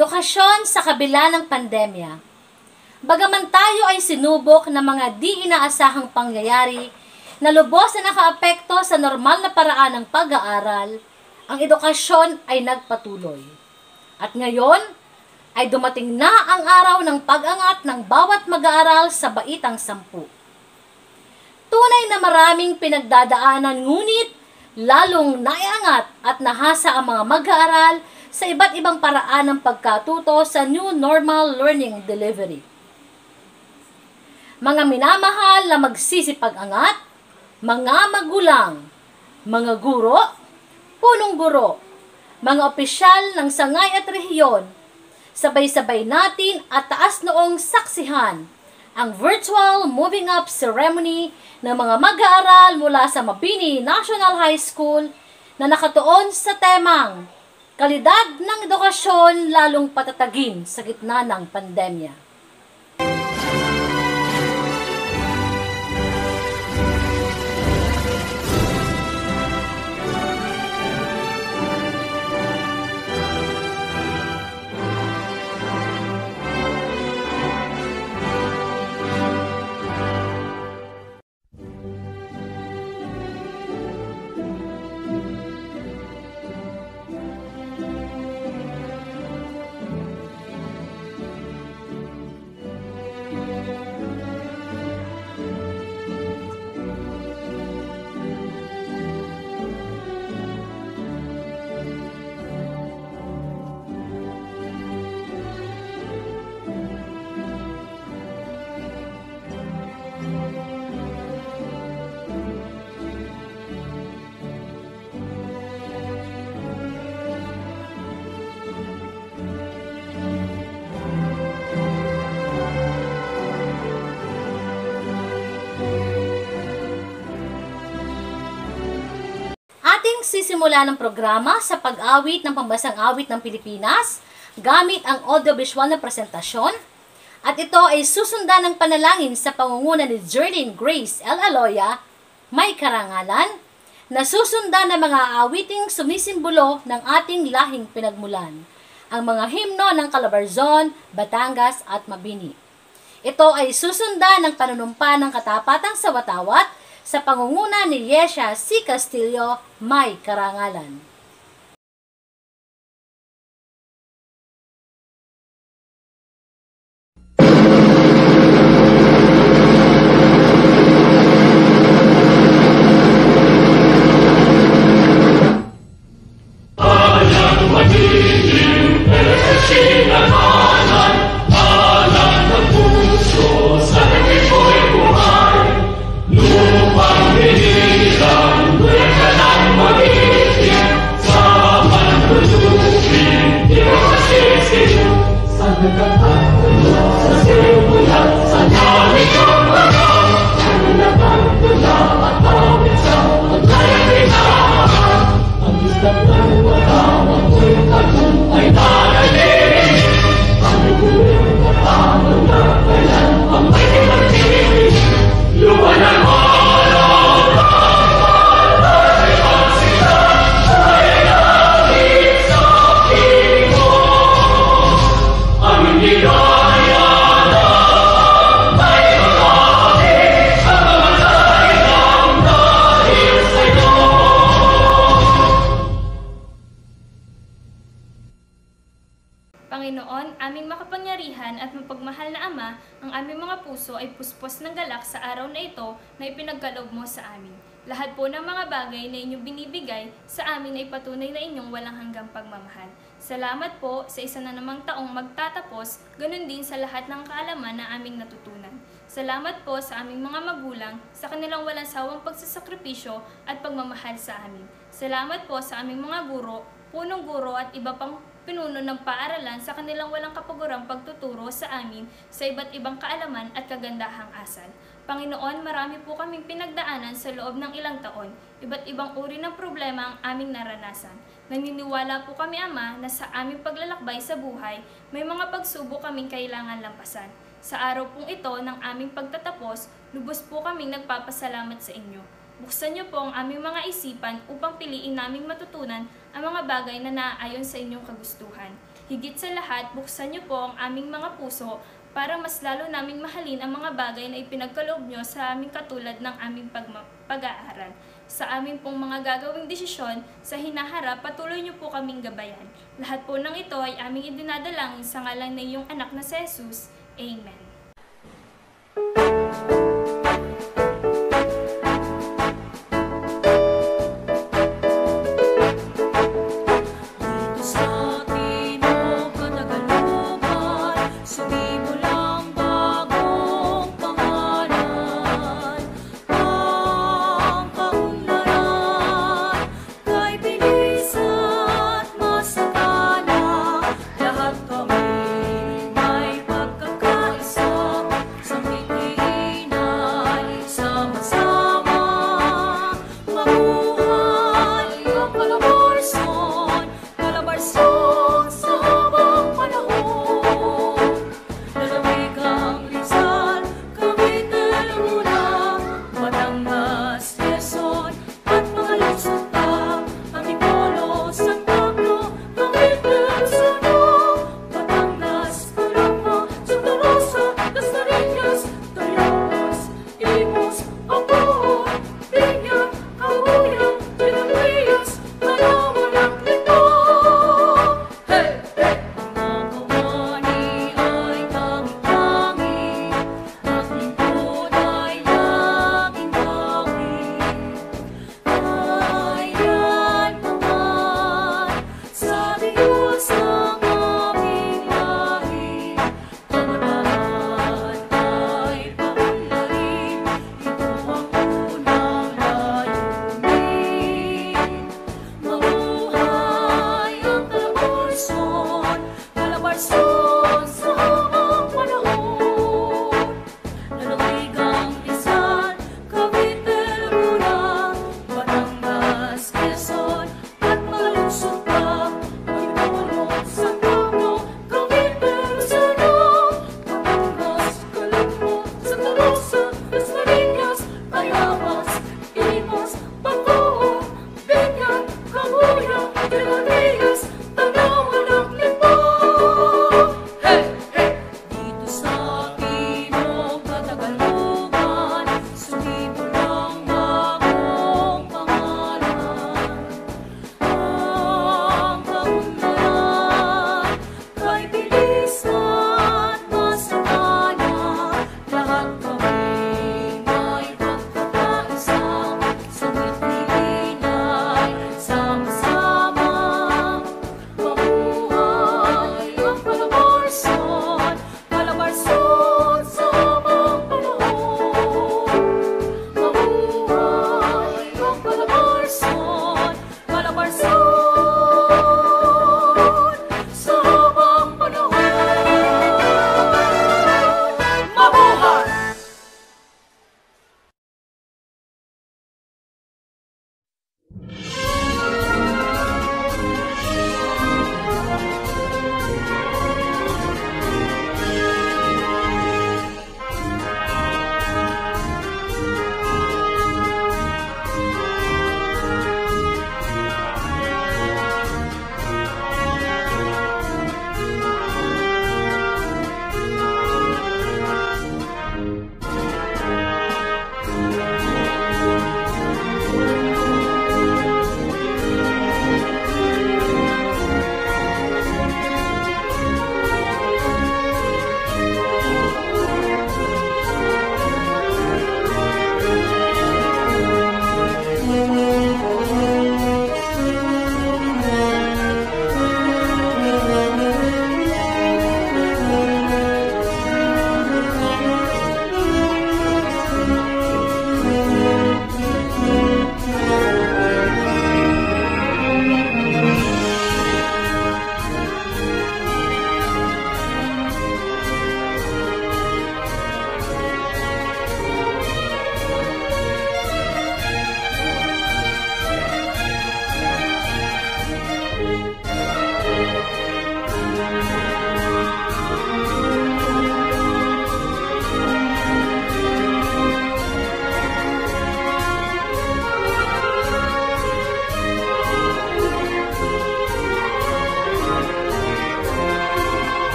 Edukasyon sa kabila ng pandemya. Bagaman tayo ay sinubok ng mga di inaasahang pangyayari na lubos na nakaapekto sa normal na paraan ng pag-aaral, ang edukasyon ay nagpatuloy. At ngayon ay dumating na ang araw ng pag-angat ng bawat mag-aaral sa baitang 10. Tunay na maraming pinagdadaanan ngunit lalong naiangat at nahasa ang mga mag-aaral sa iba't ibang paraan ng pagkatuto sa New Normal Learning Delivery. Mga minamahal na magsisipag-angat, mga magulang, mga guro, punong guro, mga opisyal ng sangay at rehiyon, sabay-sabay natin at taas noong saksihan ang virtual moving up ceremony ng mga mag-aaral mula sa Mabini National High School na nakatuon sa temang kalidad ng edukasyon lalong patatagin sa gitna ng pandemya. Ating sisimula ng programa sa pag-awit ng pambansang awit ng Pilipinas gamit ang audiovisual na presentasyon at ito ay susundan ng panalangin sa pangunguna ni Jerlyn Grace L. Aloya, may karangalan, na susundan ng mga awiting sumisimbolo ng ating lahing pinagmulan, ang mga himno ng Calabarzon, Batangas at Mabini. Ito ay susundan ng panunumpa ng katapatang sa watawat sa pangunguna ni Yesha C. Castillo, may karangalan. Panginoon, aming makapangyarihan at mapagmahal na Ama, ang aming mga puso ay puspos ng galak sa araw na ito na ipinagkaloob mo sa amin. Lahat po ng mga bagay na inyong binibigay sa amin ay patunay na inyong walang hanggang pagmamahal. Salamat po sa isa na namang taong magtatapos, ganun din sa lahat ng kaalaman na aming natutunan. Salamat po sa aming mga magulang sa kanilang walang sawang pagsasakripisyo at pagmamahal sa amin. Salamat po sa aming mga guro, punong guro at iba pang pinuno ng paaralan sa kanilang walang kapagurang pagtuturo sa amin sa iba't ibang kaalaman at kagandahang asal. Panginoon, marami po kaming pinagdaanan sa loob ng ilang taon. Iba't ibang uri ng problema ang aming naranasan. Naniniwala po kami, Ama, na sa aming paglalakbay sa buhay, may mga pagsubok kaming kailangan lampasan. Sa araw pong ito ng aming pagtatapos, lubos po kaming nagpapasalamat sa inyo. Buksan niyo po ang aming mga isipan upang piliin naming matutunan ang mga bagay na naaayon sa inyong kagustuhan. Higit sa lahat, buksan niyo po ang aming mga puso para mas lalo naming mahalin ang mga bagay na ipinagkaloob niyo sa aming katulad ng aming pag-aaral. Sa aming pong mga gagawing desisyon sa hinaharap, patuloy niyo po kaming gabayan. Lahat po ng ito ay aming idinadalangin sa ngalan ng iyong anak na si Jesus. Amen. Dito sa Timog Katagalugan, sumimulang bagong pangalan. Ang kaunlaran kay bilis at masakana. Lahat kami may pagkakaisa.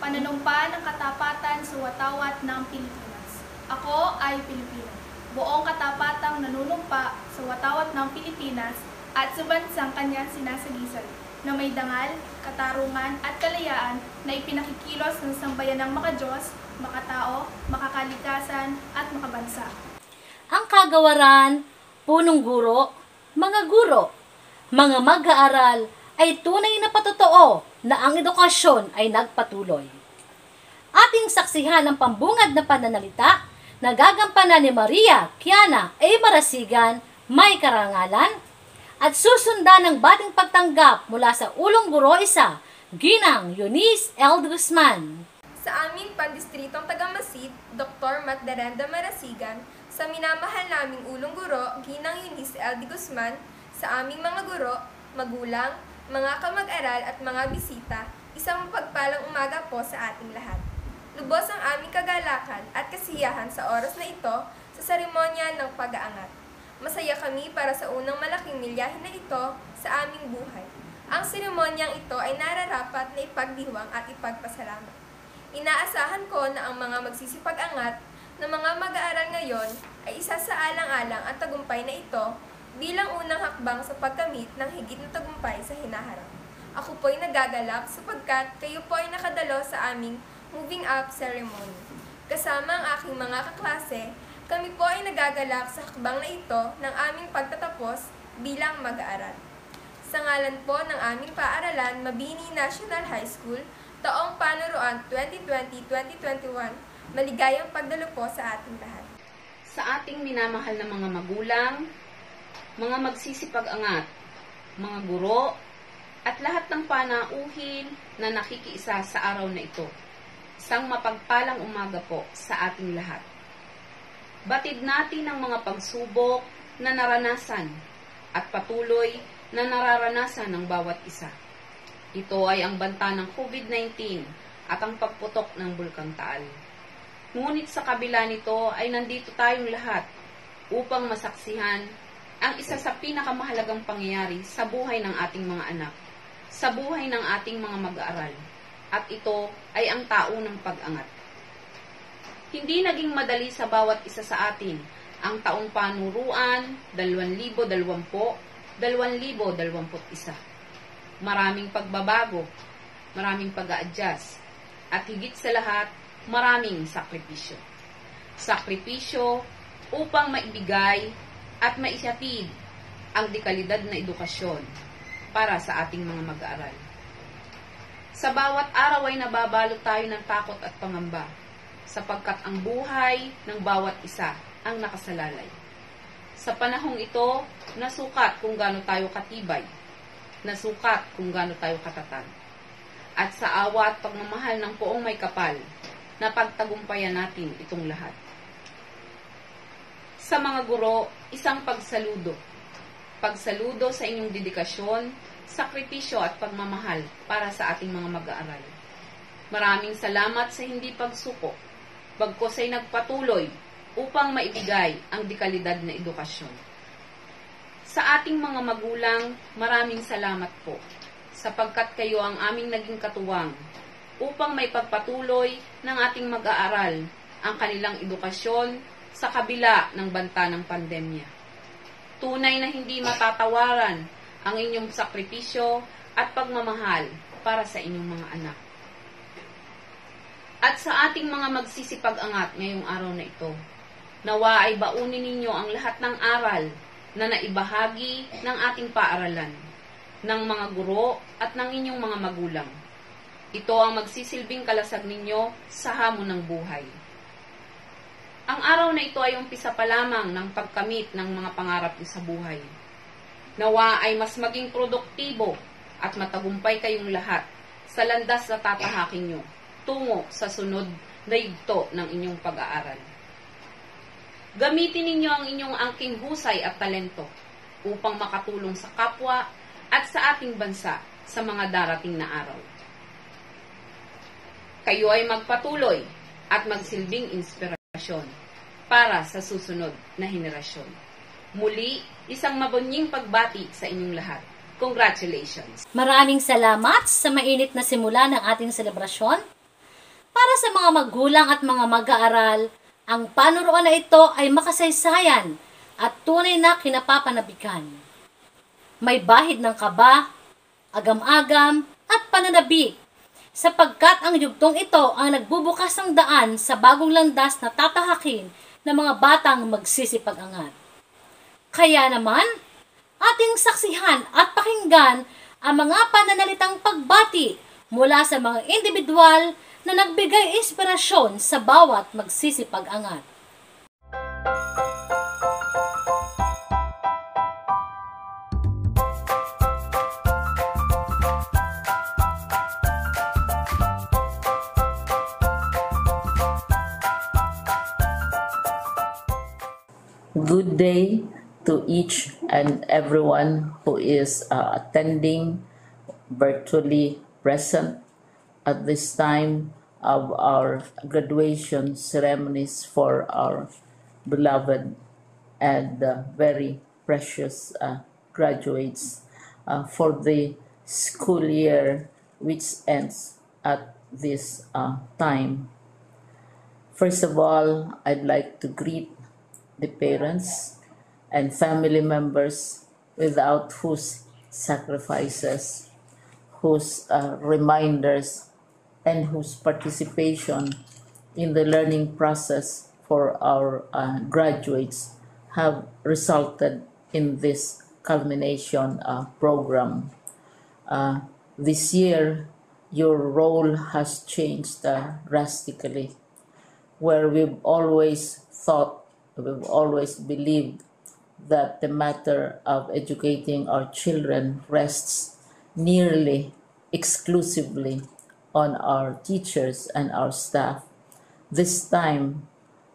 pananumpa ng katapatan sa watawat ng Pilipinas. Ako ay Pilipino. Buong katapatang nanunumpa sa watawat ng Pilipinas at sa bansang kanyang sinasagisal, na may dangal, katarungan at kalayaan na ipinakikilos ng sambayan ng makadiyos, makatao, makakalikasan at makabansa. Ang kagawaran, punong guro, mga mag-aaral ay tunay na patotoo na ang edukasyon ay nagpatuloy. Ating saksihan ang pambungad na pananalita na gagampanan ni Maria Kiana A. Marasigan, may karangalan, at susundan ng bating pagtanggap mula sa Ulong Guro 1, Ginang Eunice L. Guzman. Sa aming pandistritong Tagamasid, Dr. Matdarenda Marasigan, sa minamahal naming Ulong Guro, Ginang Eunice L. Guzman, sa aming mga guro, magulang, mga kamag-aral at mga bisita, isang mapagpalang umaga po sa ating lahat. Lubos ang aming kagalakan at kasiyahan sa oras na ito sa seremonya ng pag-aangat. Masaya kami para sa unang malaking milyahe na ito sa aming buhay. Ang seremonyang ito ay nararapat na ipagdiwang at ipagpasalamat. Inaasahan ko na ang mga magsisipag-angat na mga mag-aaral ngayon ay isa sa alang-alang ang tagumpay na ito bilang unang hakbang sa pagkamit ng higit na tagumpay sa hinaharap. Ako po'y nagagalak sapagkat kayo po ay nakadalo sa aming Moving Up Ceremony. Kasama ang aking mga kaklase, kami po ay nagagalak sa hakbang na ito ng aming pagtatapos bilang mag-aaral. Sa ngalan po ng aming paaralan, Mabini National High School, taong panuruan 2020-2021, maligayang pagdalo po sa ating lahat. Sa ating minamahal na mga magulang, mga magsisipag-angat, mga guro, at lahat ng panauhin na nakikiisa sa araw na ito. Isang mapagpalang umaga po sa ating lahat. Batid natin ang mga pagsubok na naranasan at patuloy na nararanasan ng bawat isa. Ito ay ang banta ng COVID-19 at ang pagputok ng Bulkang Taal. Ngunit sa kabila nito ay nandito tayong lahat upang masaksihan ang isa sa pinakamahalagang pangyayari sa buhay ng ating mga anak, sa buhay ng ating mga mag-aaral. At ito ay ang tao ng pag-angat. Hindi naging madali sa bawat isa sa atin ang taong panuruan 2020-2021. Maraming pagbabago, maraming pag-a-adjust, at higit sa lahat, maraming sakripisyo. Sakripisyo upang maibigay at maisyatid ang dekalidad na edukasyon para sa ating mga mag-aaral. Sa bawat araw ay nababalot tayo ng takot at pangamba, sapagkat ang buhay ng bawat isa ang nakasalalay. Sa panahong ito, nasukat kung gaano tayo katibay, nasukat kung gaano tayo katatag. At sa awa at pagmamahal ng Poong May Kapal, napagtagumpayan natin itong lahat. Sa mga guro, isang pagsaludo. Pagsaludo sa inyong dedikasyon, sakripisyo at pagmamahal para sa ating mga mag-aaral. Maraming salamat sa hindi pagsuko, bagkus ay nagpatuloy upang maibigay ang dekalidad na edukasyon. Sa ating mga magulang, maraming salamat po, sapagkat kayo ang aming naging katuwang upang may pagpatuloy ng ating mag-aaral ang kanilang edukasyon sa kabila ng banta ng pandemya. Tunay na hindi matatawaran ang inyong sakripisyo at pagmamahal para sa inyong mga anak. At sa ating mga magsisipag-angat ngayong araw na ito, nawa ay baunin ninyo ang lahat ng aral na naibahagi ng ating paaralan, ng mga guro at ng inyong mga magulang. Ito ang magsisilbing kalasag ninyo sa hamon ng buhay. Ang araw na ito ay umpisa pa lamang ng pagkamit ng mga pangarap niyo sa buhay. Nawa ay mas maging produktibo at matagumpay kayong lahat sa landas na tatahakin nyo tungo sa sunod na yugto ng inyong pag-aaral. Gamitin ninyo ang inyong angking husay at talento upang makatulong sa kapwa at sa ating bansa sa mga darating na araw. Kayo ay magpatuloy at magsilbing inspirasyon para sa susunod na henerasyon. Muli, isang mabunying pagbati sa inyong lahat. Congratulations! Maraming salamat sa mainit na simula ng ating selebrasyon. Para sa mga magulang at mga mag-aaral, ang panuruan na ito ay makasaysayan at tunay na kinapapanabikan. May bahid ng kaba, agam-agam at pananabik, sapagkat ang yugtong ito ang nagbubukas ng daan sa bagong landas na tatahakin ng mga batang magsisipag-angat. Kaya naman, ating saksihan at pakinggan ang mga pananalitang pagbati mula sa mga individual na nagbigay inspirasyon sa bawat magsisipag-angat. Good day to each and everyone who is attending virtually present at this time of our graduation ceremonies for our beloved and very precious graduates for the school year which ends at this time. First of all, I'd like to greet the parents and family members without whose sacrifices, whose reminders, and whose participation in the learning process for our graduates have resulted in this culmination program. This year, your role has changed drastically, where we've always believed that the matter of educating our children rests nearly exclusively on our teachers and our staff. This time,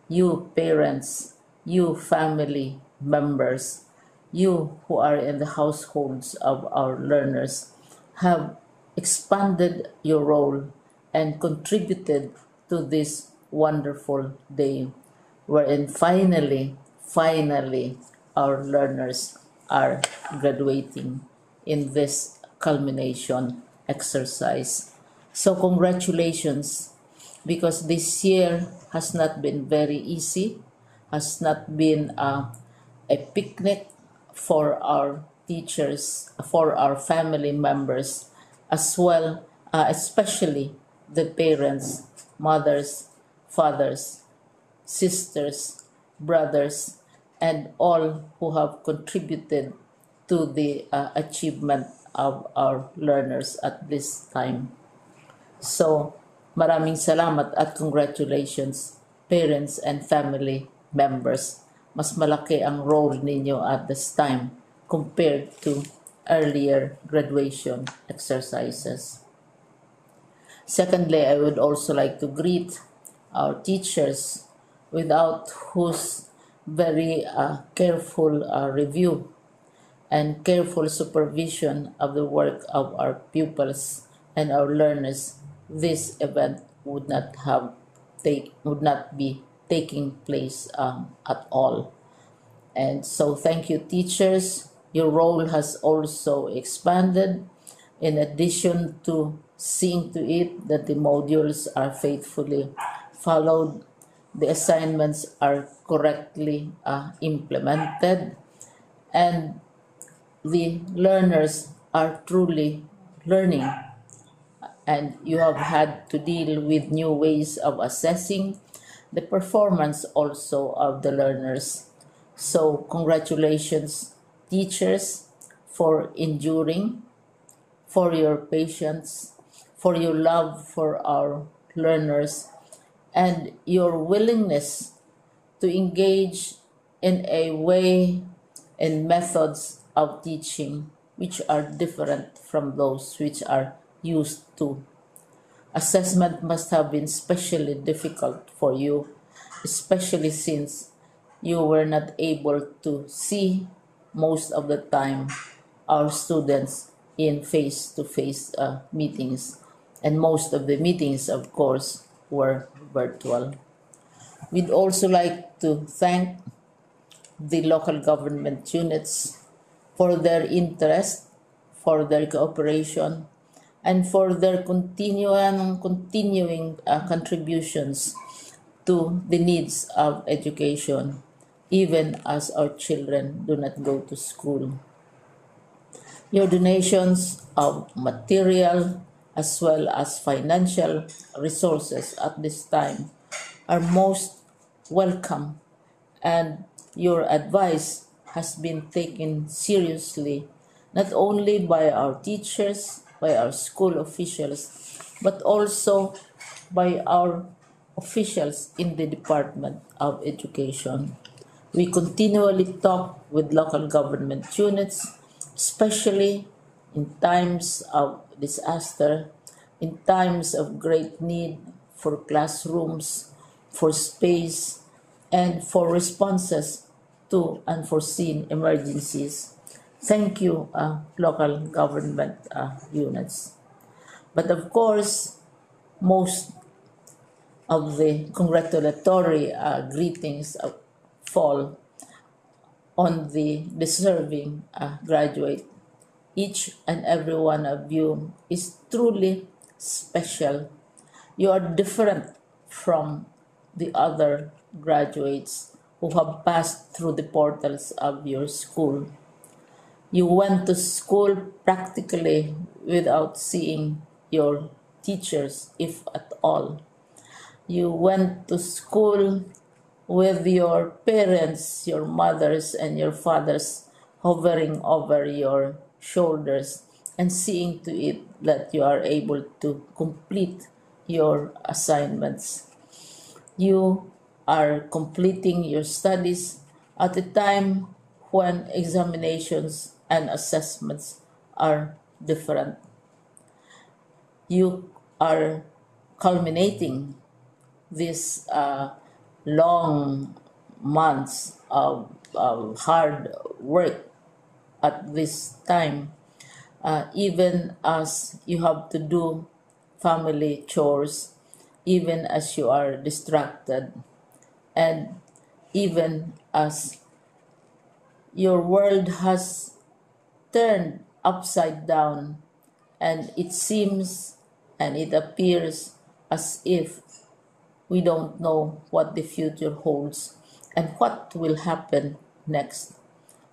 you parents, you family members, you who are in the households of our learners have expanded your role and contributed to this wonderful day, wherein finally, our learners are graduating in this culmination exercise. So congratulations, because this year has not been very easy, has not been a picnic for our teachers, for our family members, as well, especially the parents, mothers, fathers, sisters, brothers, and all who have contributed to the achievement of our learners at this time. So, maraming salamat at congratulations, parents and family members. Mas malaki ang role ninyo at this time compared to earlier graduation exercises. Secondly, I would also like to greet our teachers, without whose very careful review and careful supervision of the work of our pupils and our learners, this event would not be taking place at all. And so thank you, teachers. Your role has also expanded, in addition to seeing to it that the modules are faithfully followed, the assignments are correctly implemented, and the learners are truly learning. And you have had to deal with new ways of assessing the performance also of the learners. So congratulations, teachers, for enduring, for your patience, for your love for our learners, and your willingness to engage in a way and methods of teaching which are different from those which are used to. Assessment must have been especially difficult for you, especially since you were not able to see most of the time our students in face-to-face meetings, and most of the meetings, of course, were virtual. We'd also like to thank the local government units for their interest, for their cooperation, and for their continuing contributions to the needs of education, even as our children do not go to school. Your donations of material as well as financial resources at this time are most welcome, and your advice has been taken seriously not only by our teachers, by our school officials, but also by our officials in the Department of Education. We continually talk with local government units, especially in times of disaster, in times of great need for classrooms, for space, and for responses to unforeseen emergencies. Thank you, local government units. But of course, most of the congratulatory greetings fall on the deserving graduate. Each and every one of you is truly special. You are different from the other graduates who have passed through the portals of your school. You went to school practically without seeing your teachers, if at all. You went to school with your parents, your mothers, and your fathers hovering over your shoulders and seeing to it that you are able to complete your assignments. You are completing your studies at a time when examinations and assessments are different. You are culminating these long months of hard work at this time, even as you have to do family chores, even as you are distracted, and even as your world has turned upside down, and it seems and it appears as if we don't know what the future holds and what will happen next.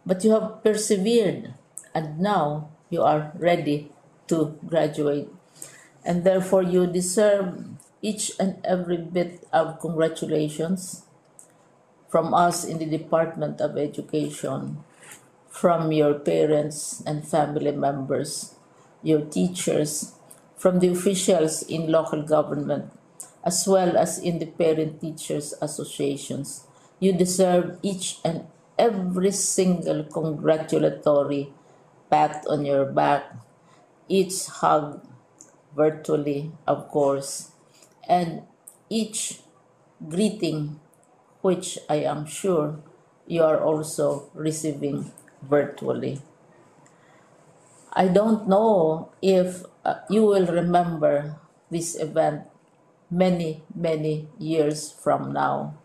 But you have persevered, and now you are ready to graduate. And therefore, you deserve each and every bit of congratulations from us in the Department of Education, from your parents and family members, your teachers, from the officials in local government, as well as in the parent teachers associations. You deserve each and every single congratulatory pat on your back, each hug virtually, of course, and each greeting, which I am sure you are also receiving virtually. I don't know if you will remember this event many, many years from now.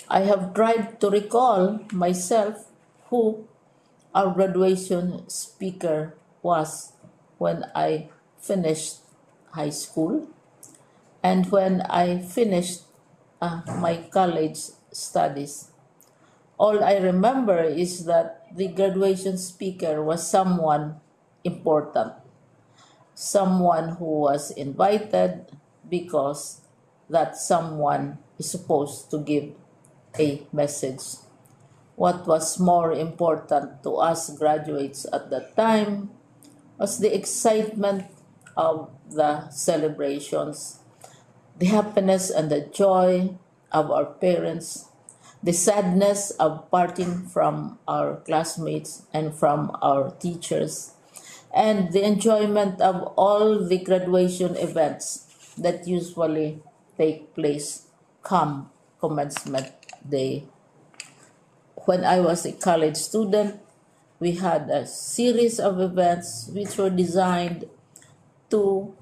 I have tried to recall myself who our graduation speaker was when I finished high school and when I finished my college studies. All I remember is that the graduation speaker was someone important, someone who was invited because that someone is supposed to give a message. What was more important to us graduates at that time was the excitement of the celebrations, the happiness and the joy of our parents, the sadness of parting from our classmates and from our teachers, and the enjoyment of all the graduation events that usually take place come commencement day. When I was a college student, we had a series of events which were designed to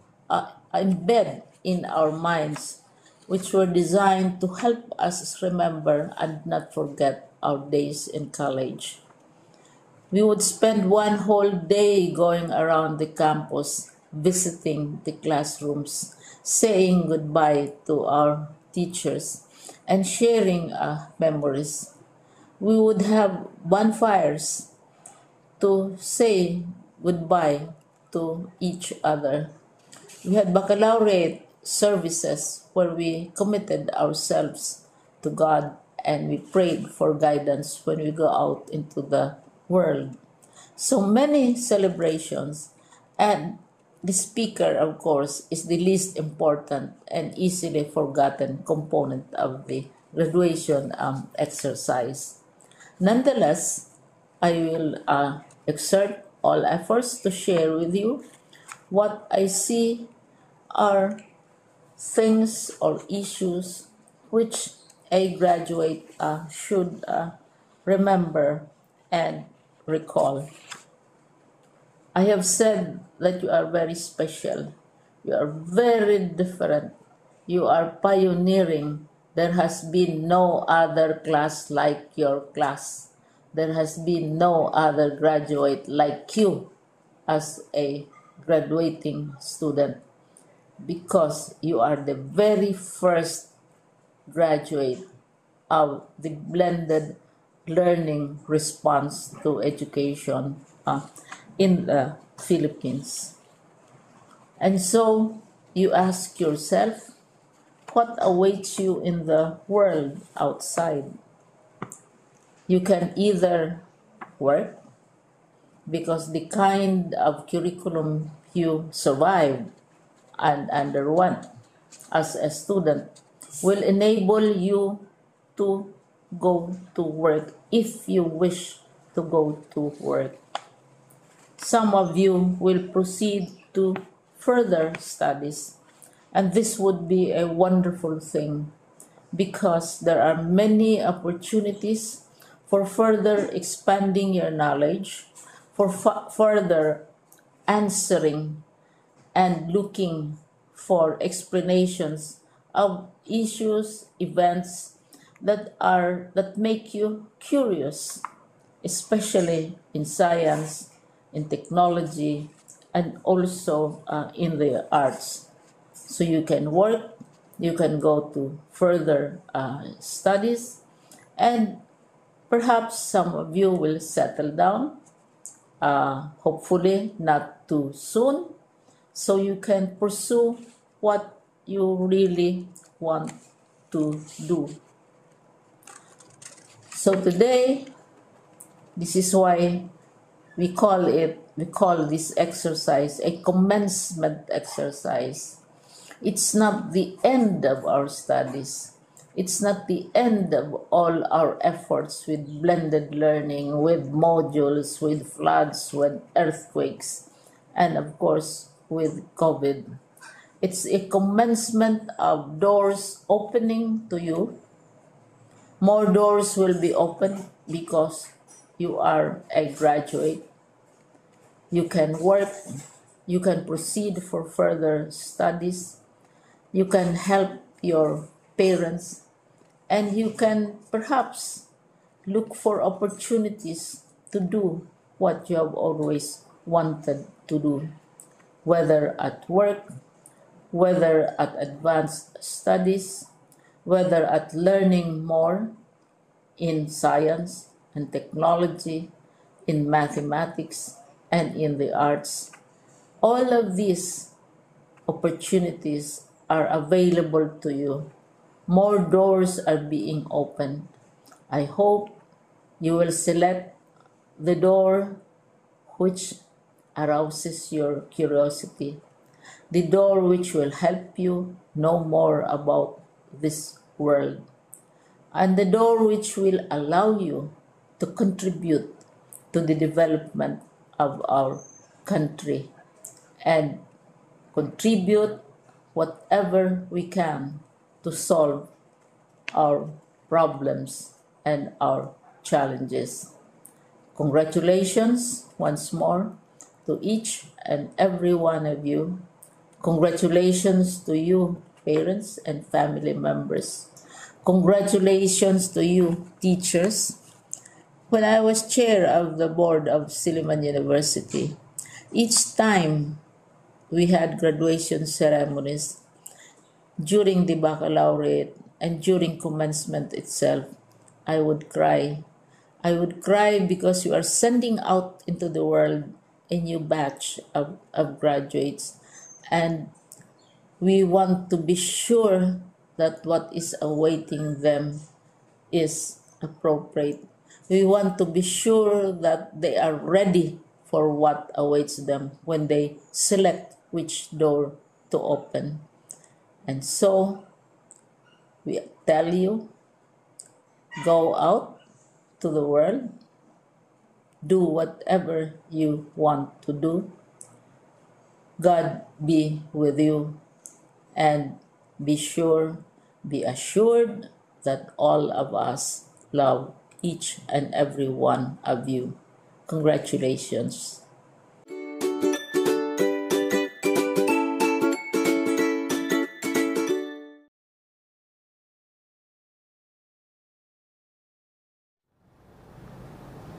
embed in our minds, which were designed to help us remember and not forget our days in college. We would spend one whole day going around the campus visiting the classrooms, saying goodbye to our teachers, and sharing memories. We would have bonfires to say goodbye to each other. We had baccalaureate services where we committed ourselves to God and we prayed for guidance when we go out into the world. So many celebrations, and the speaker, of course, is the least important and easily forgotten component of the graduation exercise. Nonetheless, I will exert all efforts to share with you what I see are things or issues which a graduate should remember and recall. I have said that you are very special. You are very different. You are pioneering. There has been no other class like your class. There has been no other graduate like you as a graduating student, because you are the very first graduate of the blended learning response to education in the Philippines. And so you ask yourself, what awaits you in the world outside? You can either work, because the kind of curriculum you survived and underwent as a student will enable you to go to work if you wish to go to work. Some of you will proceed to further studies, and this would be a wonderful thing because there are many opportunities for further expanding your knowledge, for further answering and looking for explanations of issues, events that make you curious, especially in science, in technology, and also in the arts. So you can work, you can go to further studies, and perhaps some of you will settle down, hopefully not too soon, so you can pursue what you really want to do. So today, this is why we call this exercise a commencement exercise. It's not the end of our studies. It's not the end of all our efforts with blended learning, with modules, with floods, with earthquakes, and of course with COVID. It's a commencement of doors opening to you. More doors will be opened because you are a graduate. You can work, you can proceed for further studies, you can help your parents, and you can perhaps look for opportunities to do what you have always wanted to do, whether at work, whether at advanced studies, whether at learning more in science and technology, in mathematics, and in the arts. All of these opportunities are available to you. More doors are being opened. I hope you will select the door which arouses your curiosity, the door which will help you know more about this world, and the door which will allow you to contribute to the development of our country and contribute whatever we can to solve our problems and our challenges. Congratulations once more to each and every one of you. Congratulations to you, parents and family members. Congratulations to you, teachers. When I was chair of the board of Silliman University, each time we had graduation ceremonies, during the baccalaureate and during commencement itself, I would cry. I would cry because you are sending out into the world a new batch of graduates, and we want to be sure that what is awaiting them is appropriate. We want to be sure that they are ready for what awaits them when they select which door to open. And so, we tell you, go out to the world, do whatever you want to do. God be with you, and be assured that all of us love each and every one of you. Congratulations.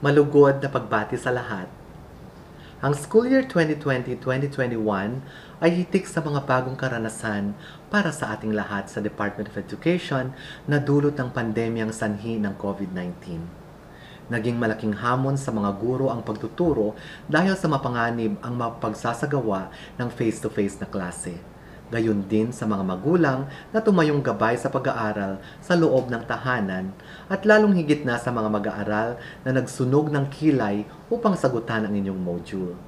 Malugod na pagbati sa lahat. Ang school year 2020-2021 ay hitik sa mga bagong karanasan para sa ating lahat sa Department of Education na dulot ng pandemyang sanhi ng COVID-19. Naging malaking hamon sa mga guro ang pagtuturo dahil sa mapanganib ang mapagsasagawa ng face-to-face na klase. Gayon din sa mga magulang na tumayong gabay sa pag-aaral sa loob ng tahanan at lalong higit na sa mga mag-aaral na nagsunog ng kilay upang sagutan ang inyong module.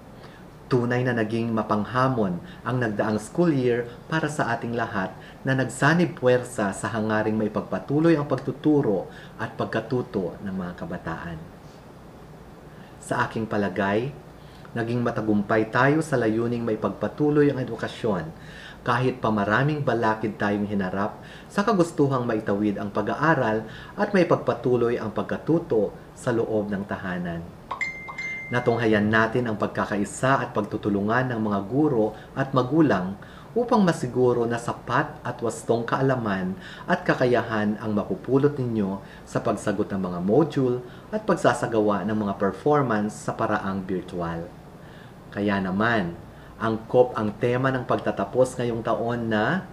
Tunay na naging mapanghamon ang nagdaang school year para sa ating lahat na nagsanib puwersa sa hangaring maipagpatuloy ang pagtuturo at pagkatuto ng mga kabataan. Sa aking palagay, naging matagumpay tayo sa layuning maipagpatuloy ang edukasyon kahit pa maraming balakid tayong hinarap sa kagustuhang maitawid ang pag-aaral at maipagpatuloy ang pagkatuto sa loob ng tahanan. Natunghayan natin ang pagkakaisa at pagtutulungan ng mga guro at magulang upang masiguro na sapat at wastong kaalaman at kakayahan ang mapupulot ninyo sa pagsagot ng mga module at pagsasagawa ng mga performance sa paraang virtual. Kaya naman, angkop ang tema ng pagtatapos ngayong taon na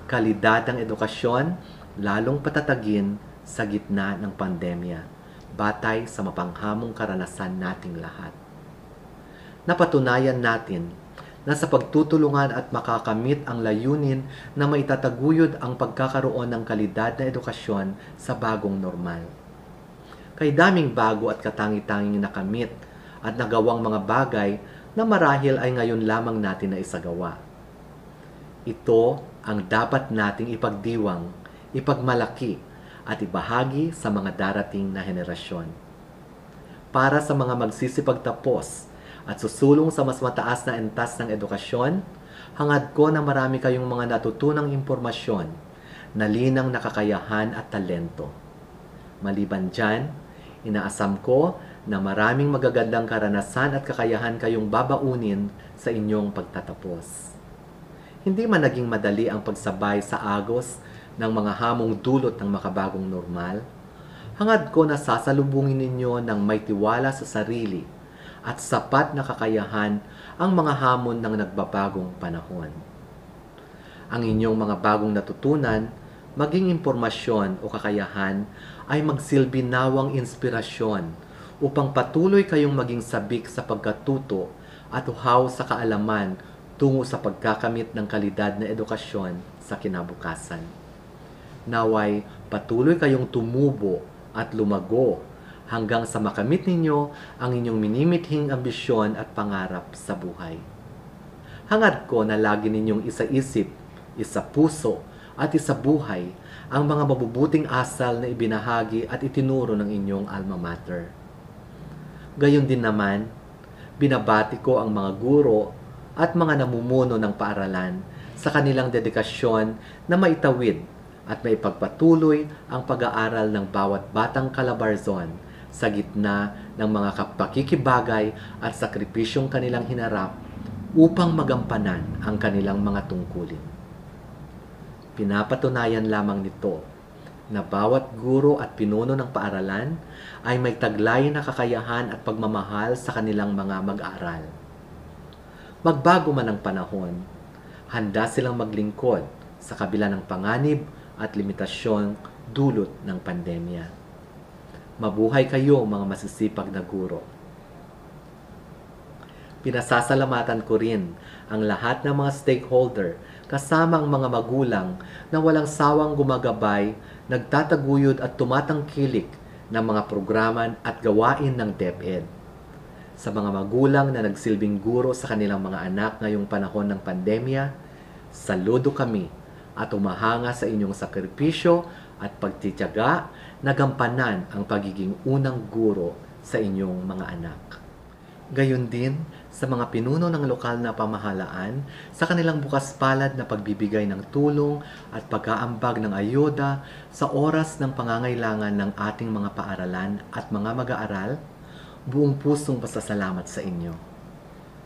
kalidad ng edukasyon, lalong patatagin sa gitna ng pandemya, batay sa mapanghamong karanasan nating lahat. Napatunayan natin na sa pagtutulungan at makakamit ang layunin na maitataguyod ang pagkakaroon ng kalidad na edukasyon sa bagong normal. Kay daming bago at katangi-tanging nakamit at nagawang mga bagay na marahil ay ngayon lamang natin na isagawa. Ito ang dapat nating ipagdiwang, ipagmalaki, at ibahagi sa mga darating na henerasyon. Para sa mga magsisipagtapos at susulong sa mas mataas na antas ng edukasyon, hangad ko na marami kayong mga natutunang impormasyon na linang nakakayahan at talento. Maliban dyan, inaasam ko na maraming magagandang karanasan at kakayahan kayong babaunin sa inyong pagtatapos. Hindi man naging madali ang pagsabay sa agos ng mga hamong dulot ng makabagong normal, hangad ko na sasalubungin ninyo ng may tiwala sa sarili at sapat na kakayahan ang mga hamon ng nagbabagong panahon. Ang inyong mga bagong natutunan, maging impormasyon o kakayahan, ay magsilbi nawang inspirasyon upang patuloy kayong maging sabik sa pagkatuto at uhaw sa kaalaman tungo sa pagkakamit ng kalidad na edukasyon sa kinabukasan. Naway patuloy kayong tumubo at lumago hanggang sa makamit ninyo ang inyong minimithing ambisyon at pangarap sa buhay. Hangad ko na lagi ninyong isa-isip, isa-puso at isa-buhay ang mga mabubuting asal na ibinahagi at itinuro ng inyong alma mater. Gayon din naman, binabati ko ang mga guro at mga namumuno ng paaralan sa kanilang dedikasyon na maitawid at maipagpatuloy ang pag-aaral ng bawat batang Calabarzon sa gitna ng mga pakikibagay at sakripisyong kanilang hinarap upang magampanan ang kanilang mga tungkulin. Pinapatunayan lamang nito na bawat guro at pinuno ng paaralan ay may taglay na kakayahan at pagmamahal sa kanilang mga mag-aaral. magbago man ang panahon, handa silang maglingkod sa kabila ng panganib at limitasyon dulot ng pandemya. Mabuhay kayo mga masisipag na guro. Pinasasalamatan ko rin ang lahat ng mga stakeholder kasama ang mga magulang na walang sawang gumagabay, nagtataguyod at tumatangkilik ng mga programa at gawain ng DepEd. Sa mga magulang na nagsilbing guro sa kanilang mga anak ngayong panahon ng pandemya, saludo kami at umahanga sa inyong sakripisyo at pagtitiyaga na gampanan ang pagiging unang guro sa inyong mga anak. Gayon din sa mga pinuno ng lokal na pamahalaan sa kanilang bukas palad na pagbibigay ng tulong at pag-aambag ng ayuda sa oras ng pangangailangan ng ating mga paaralan at mga mag-aaral, buong pusong pasasalamat sa inyo.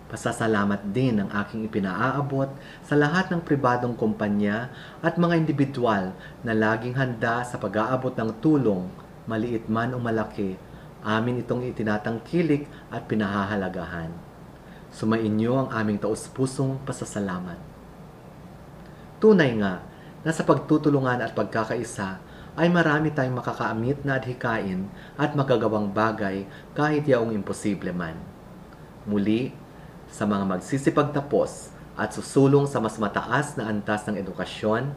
Pasasalamat din ang aking ipinaaabot sa lahat ng pribadong kumpanya at mga individual na laging handa sa pag-aabot ng tulong, maliit man o malaki, amin itong itinatangkilik at pinahahalagahan. Sumainyo ang aming taus-pusong pasasalamat. Tunay nga na sa pagtutulungan at pagkakaisa ay marami tayong makakaamit na adhikain at magagawang bagay kahit yaong imposible man. Muli, sa mga magsisipagtapos at susulong sa mas mataas na antas ng edukasyon,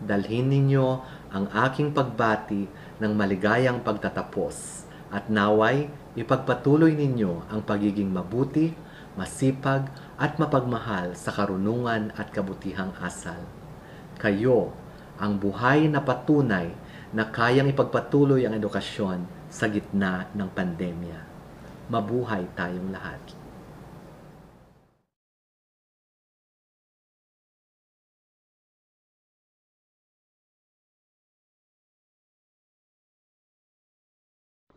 dalhin ninyo ang aking pagbati ng maligayang pagtatapos at naway ipagpatuloy ninyo ang pagiging mabuti, masipag at mapagmahal sa karunungan at kabutihang asal. Kayo ang buhay na patunay na kayang ipagpatuloy ang edukasyon sa gitna ng pandemya. Mabuhay tayong lahat.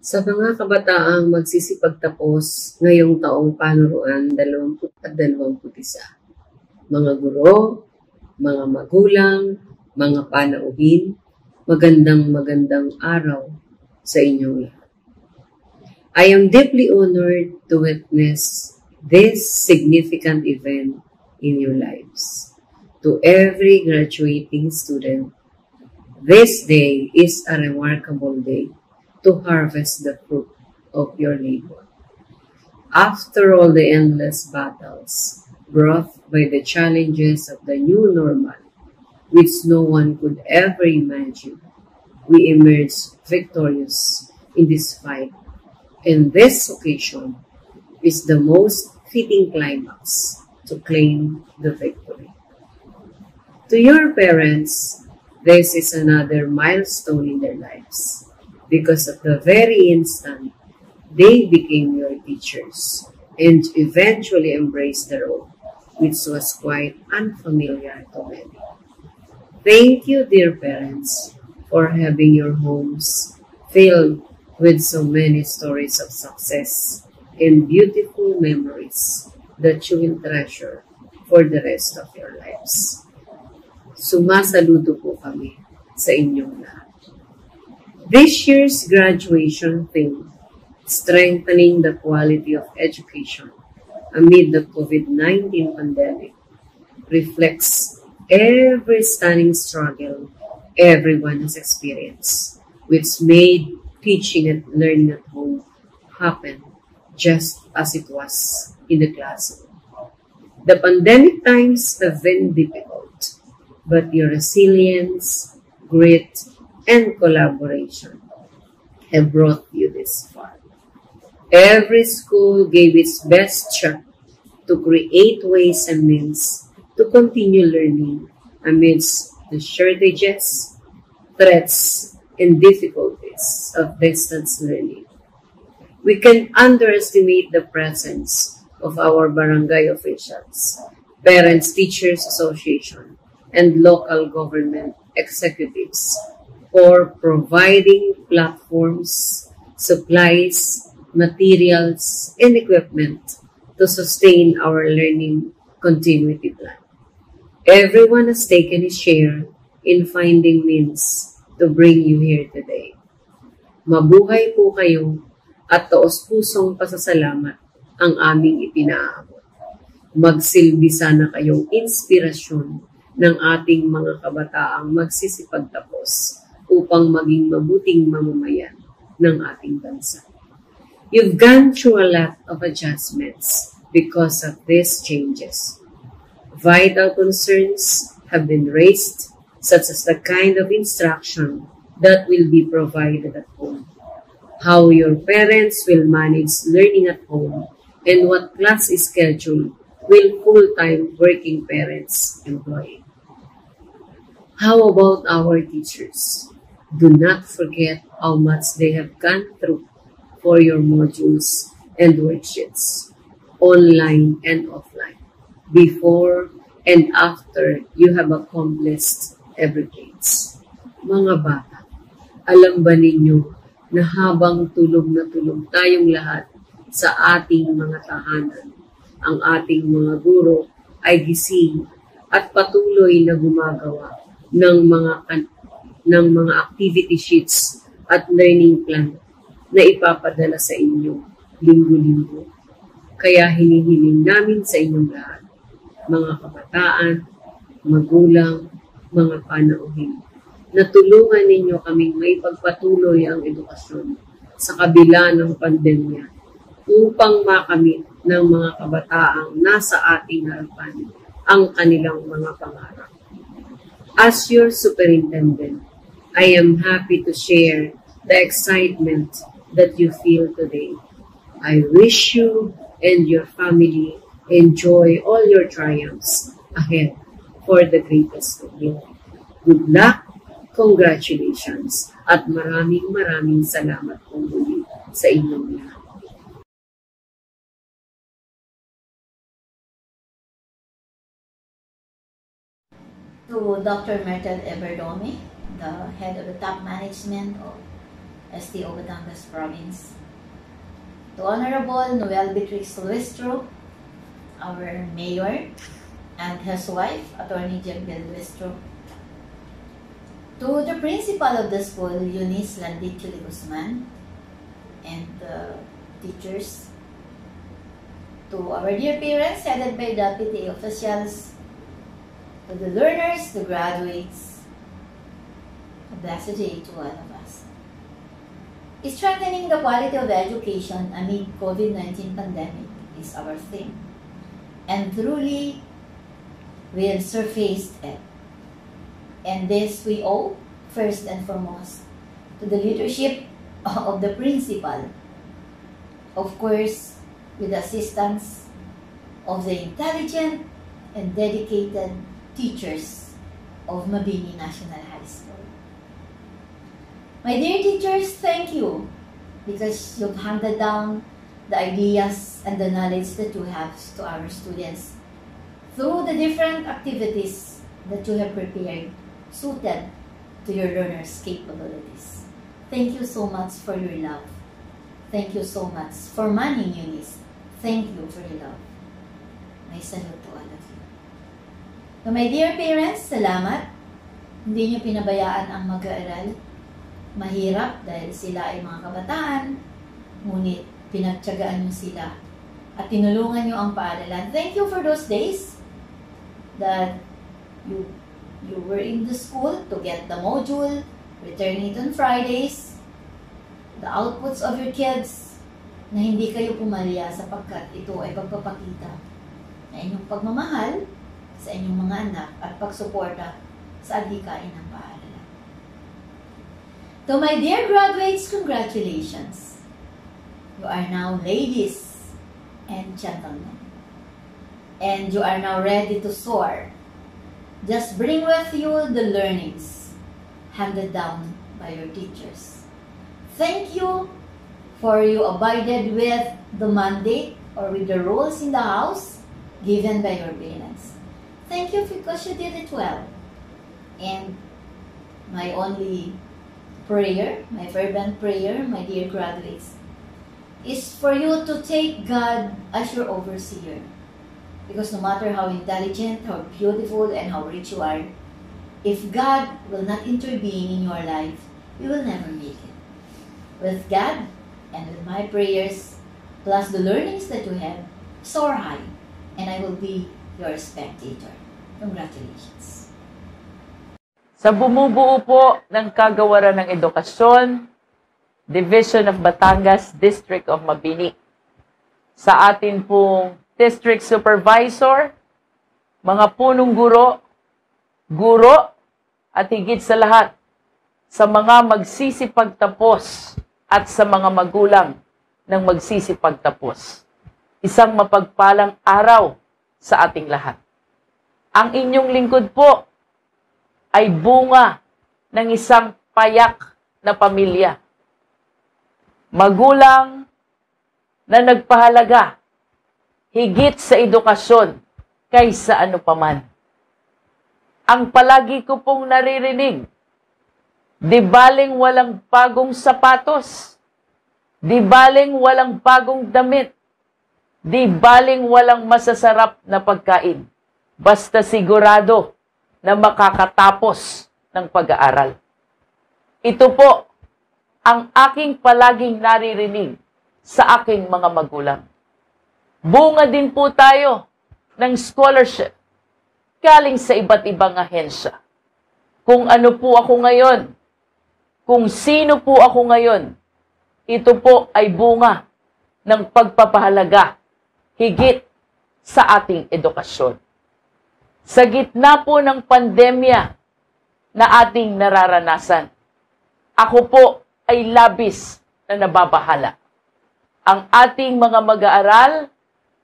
Sa mga kabataang magsisipagtapos ngayong taong panuruan 2021, mga guro, mga magulang, mga panauhin, magandang araw sa inyong lahat. I am deeply honored to witness this significant event in your lives. To every graduating student, this day is a remarkable day to harvest the fruit of your labor. After all the endless battles brought by the challenges of the new normal, which no one could ever imagine, we emerged victorious in this fight, and this occasion is the most fitting climax to claim the victory. To your parents, this is another milestone in their lives, because at the very instant they became your teachers and eventually embraced the role, which was quite unfamiliar to many. Thank you, dear parents, for having your homes filled with so many stories of success and beautiful memories that you will treasure for the rest of your lives. Sumasaludo po kami sa inyong lahat. This year's graduation theme, strengthening the quality of education amid the COVID-19 pandemic, reflects every stunning struggle everyone has experienced, which made teaching and learning at home happen just as it was in the classroom. The pandemic times have been difficult, but your resilience, grit, and collaboration have brought you this far. Every school gave its best shot to create ways and means to continue learning amidst the shortages, threats, and difficulties of distance learning. We can underestimate the presence of our barangay officials, Parents Teachers Association, and local government executives for providing platforms, supplies, materials, and equipment to sustain our learning continuity plan. Everyone has taken his share in finding means to bring you here today. Mabuhay po kayo at taos-pusong pasasalamat ang aming ipinaabot. Magsilbi sana kayong inspirasyon ng ating mga kabataang magsisipagtapos upang maging mabuting mamamayan ng ating bansa. You've gone through a lot of adjustments because of these changes. Vital concerns have been raised, such as the kind of instruction that will be provided at home, how your parents will manage learning at home, and what class schedule will full-time working parents employ. How about our teachers? Do not forget how much they have gone through for your modules and worksheets, online and offline, before and after you have accomplished everything. Mga bata, alam ba ninyo na habang tulog na tulog tayong lahat sa ating mga tahanan, ang ating mga guro ay gising at patuloy na gumagawa ng mga activity sheets at learning plan na ipapadala sa inyo linggo-linggo. Kaya hinihiling namin sa inyong lahat, mga kabataan, magulang, mga panauhin, na tulungan ninyo kaming maipagpatuloy ang edukasyon sa kabila ng pandemya upang makamit ng mga kabataang nasa ating harapan ang kanilang mga pangarap. As your superintendent, I am happy to share the excitement that you feel today. I wish you and your family enjoy all your triumphs ahead for the greatest of glory. Good luck, congratulations, at maraming salamat po muli sa inyong lahat. To Dr. Myrtle Everdome, the head of the top management of STO Batangas Province. To Honorable Noel Beatrix Luestro, our mayor, and his wife, Attorney Jemel Luestro. To the principal of the school, Eunice Landichuli Guzman, and the teachers. To our dear parents, headed by the PTA officials. To the learners, the graduates, a blessed day to all of us. Strengthening the quality of education amid COVID-19 pandemic is our theme. And truly, we have surfaced it. And this we owe, first and foremost, to the leadership of the principal. Of course, with the assistance of the intelligent and dedicated teachers of Mabini National High School. My dear teachers, thank you because you've handed down the ideas and the knowledge that you have to our students through the different activities that you have prepared suited to your learners' capabilities. Thank you so much for your love. Thank you so much for manning Eunice. Thank you for your love. May salute to all of you. To my dear parents, salamat. Hindi nyo pinabayaan ang mag-aaral. Mahirap dahil sila ay mga kabataan, ngunit pinagtiyagaan nyo sila at tinulungan nyo ang paaralan. Thank you for those days that you were in the school to get the module, return it on Fridays, the outputs of your kids, na hindi kayo pumalya sapagkat ito ay pagpapakita na inyong pagmamahal sa inyong mga anak at pagsuporta sa adhikain ng paaralan. To my dear graduates, congratulations! You are now ladies and gentlemen. And you are now ready to soar. Just bring with you the learnings handed down by your teachers. Thank you for you abided with the mandate or with the roles in the house given by your parents. Thank you because you did it well. And my only prayer, my fervent prayer, my dear graduates, is for you to take God as your overseer. Because no matter how intelligent, how beautiful, and how rich you are, if God will not intervene in your life, you will never make it. With God and with my prayers, plus the learnings that you have, soar high and I will be your spectator. Congratulations. Sa bumubuo po ng Kagawaran ng Edukasyon, Division of Batangas, District of Mabini, sa atin pong District Supervisor, mga punong guro, at higit sa lahat, sa mga magsisipagtapos at sa mga magulang ng magsisipagtapos. Isang mapagpalang araw sa ating lahat. Ang inyong lingkod po ay bunga ng isang payak na pamilya. Magulang na nagpahalaga higit sa edukasyon kaysa ano paman. Ang palagi ko pong naririnig, di baling walang bagong sapatos, di baling walang bagong damit, di baling walang masasarap na pagkain, basta sigurado na makakatapos ng pag-aaral. Ito po ang aking palaging naririnig sa aking mga magulang. Bunga din po tayo ng scholarship galing sa iba't ibang ahensya. Kung ano po ako ngayon, kung sino po ako ngayon, ito po ay bunga ng pagpapahalaga higit sa ating edukasyon. Sa gitna po ng pandemya na ating nararanasan, ako po ay labis na nababahala. Ang ating mga mag-aaral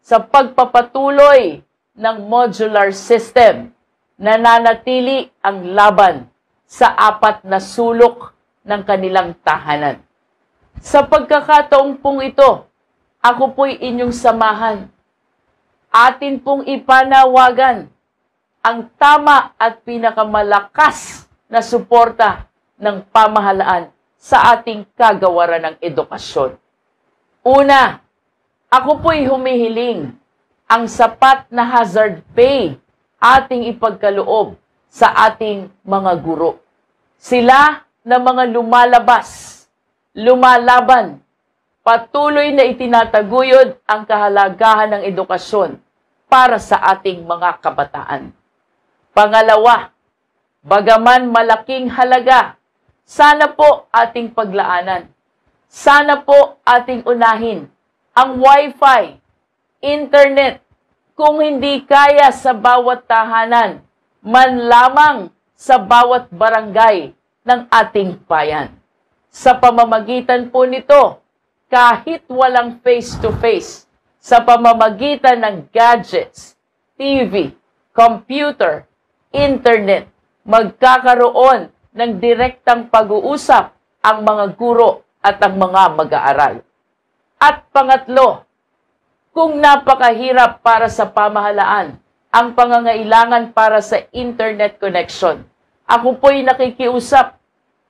sa pagpapatuloy ng modular system, nananatili ang laban sa 4 na sulok ng kanilang tahanan. Sa pagkakataong pong ito, ako po'y inyong samahan. Atin pong ipanawagan ang tama at pinakamalakas na suporta ng pamahalaan sa ating kagawaran ng edukasyon. Una, ako po'y humihiling ang sapat na hazard pay ating ipagkaloob sa ating mga guro. Sila na mga lumalaban, patuloy na itinataguyod ang kahalagahan ng edukasyon para sa ating mga kabataan. Pangalawa, bagaman malaking halaga, sana po ating paglaanan. Sana po ating unahin ang Wi-Fi, internet, kung hindi kaya sa bawat tahanan, man lamang sa bawat barangay ng ating bayan. Sa pamamagitan po nito, kahit walang face-to-face, sa pamamagitan ng gadgets, TV, computer, internet, magkakaroon ng direktang pag-uusap ang mga guro at ang mga mag-aaral. At pangatlo, kung napakahirap para sa pamahalaan ang pangangailangan para sa internet connection, ako po'y nakikiusap,